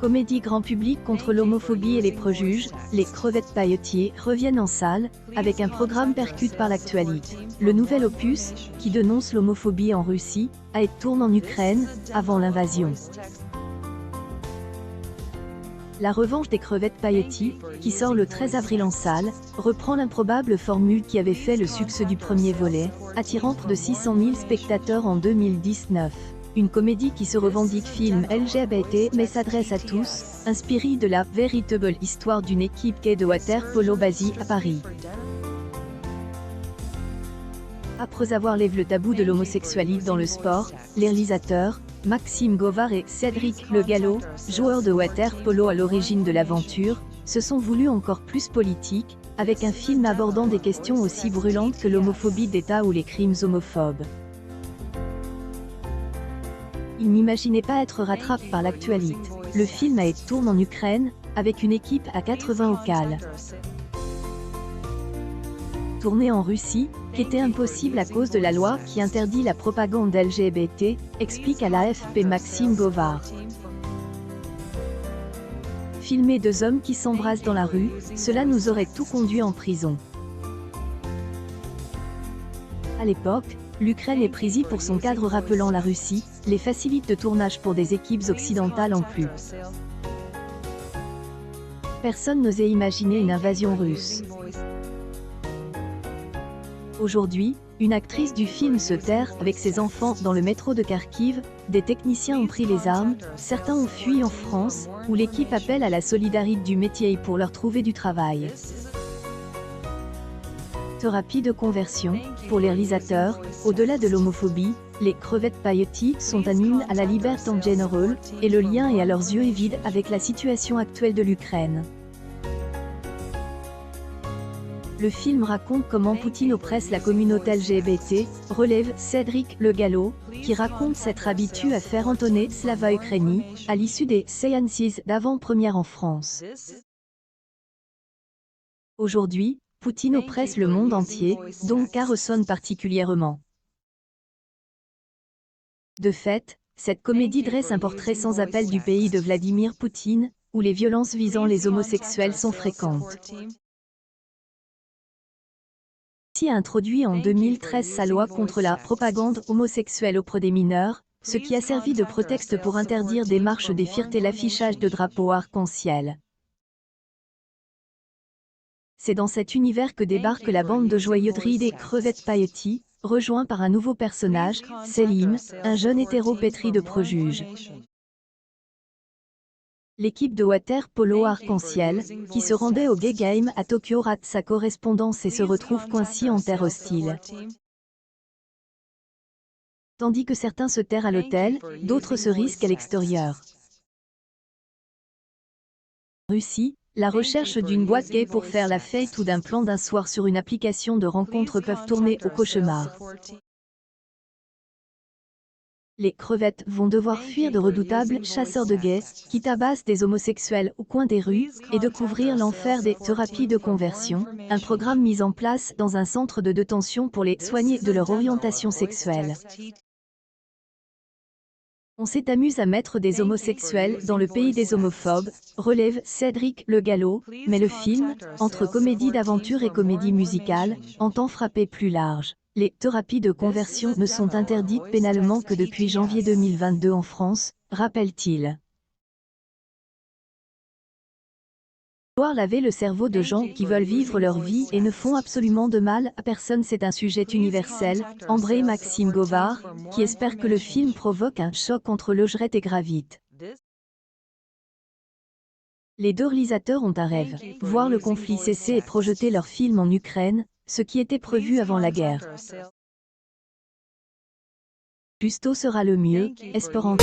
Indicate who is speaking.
Speaker 1: Comédie grand public contre l'homophobie et les préjugés, les crevettes pailletées reviennent en salle, avec un programme percute par l'actualité. Le nouvel opus, qui dénonce l'homophobie en Russie, a été tourné en Ukraine, avant l'invasion. La revanche des crevettes pailletées, qui sort le 13 avril en salle, reprend l'improbable formule qui avait fait le succès du premier volet, attirant près de 600 000 spectateurs en 2019. Une comédie qui se revendique film LGBT mais s'adresse à tous, inspirée de la véritable histoire d'une équipe gay de water-polo basée à Paris. Après avoir levé le tabou de l'homosexualité dans le sport, les réalisateurs, Maxime Govard et Cédric Le Gallo, joueurs de water-polo à l'origine de l'aventure, se sont voulus encore plus politiques, avec un film abordant des questions aussi brûlantes que l'homophobie d'État ou les crimes homophobes. Ils n'imaginaient pas être rattrapés par l'actualité. Le film a été tourné en Ukraine, avec une équipe à 80 au cal. Tourné en Russie, qui était impossible à cause de la loi qui interdit la propagande LGBT, explique à l'AFP Maxime Govard. Filmer deux hommes qui s'embrassent dans la rue, cela nous aurait tout conduit en prison. À l'époque, l'Ukraine est prise pour son cadre rappelant la Russie, les facilités de tournage pour des équipes occidentales en plus. Personne n'osait imaginer une invasion russe. Aujourd'hui, une actrice du film se terre avec ses enfants dans le métro de Kharkiv, des techniciens ont pris les armes, certains ont fui en France, où l'équipe appelle à la solidarité du métier pour leur trouver du travail. Thérapie de conversion, pour les réalisateurs, au-delà de l'homophobie, les crevettes pailletées sont un hymne à la liberté en général, et le lien est à leurs yeux évident avec la situation actuelle de l'Ukraine. Le film raconte comment Poutine oppresse la communauté LGBT, relève Cédric Le Gallo, qui raconte s'être habitué à faire entonner Slava Ukraini, à l'issue des séances d'avant-première en France. Aujourd'hui, Poutine oppresse le monde entier, donc car ressonne particulièrement. De fait, cette comédie dresse un portrait sans appel du pays de Vladimir Poutine, où les violences visant les homosexuels sont fréquentes. A introduit en 2013 sa loi contre la propagande homosexuelle auprès des mineurs, ce qui a servi de prétexte pour interdire des marches des fiertés l'affichage de drapeaux arc-en-ciel. C'est dans cet univers que débarque la bande de joyeuserie des crevettes pailletées, rejoint par un nouveau personnage, Selim, un jeune hétéro pétri de préjugés. L'équipe de water-polo arc-en-ciel, qui se rendait au Gay Game à Tokyo rate sa correspondance et se retrouve coincée en terre hostile. Tandis que certains se terrent à l'hôtel, d'autres se risquent à l'extérieur. Russie, la recherche d'une boîte gay pour faire la fête ou d'un plan d'un soir sur une application de rencontre peuvent tourner au cauchemar. Les crevettes vont devoir fuir de redoutables chasseurs de gays, qui tabassent des homosexuels au coin des rues, et découvrir l'enfer des thérapies de conversion, un programme mis en place dans un centre de détention pour les soigner de leur orientation sexuelle. On s'amuse à mettre des homosexuels dans le pays des homophobes, relève Cédric Le Gallo, mais le film, entre comédie d'aventure et comédie musicale, entend frapper plus large. Les thérapies de conversion ne sont interdites pénalement que depuis janvier 2022 en France, rappelle-t-il. Vouloir laver le cerveau de gens qui veulent vivre leur vie et ne font absolument de mal à personne, c'est un sujet universel, embraye Maxime Govard, qui espère que le film provoque un choc entre le Jret et Gravite. Les deux réalisateurs ont un rêve, voir le conflit cesser et projeter leur film en Ukraine, ce qui était prévu avant la guerre. Plus tôt sera le mieux, espérons-nous.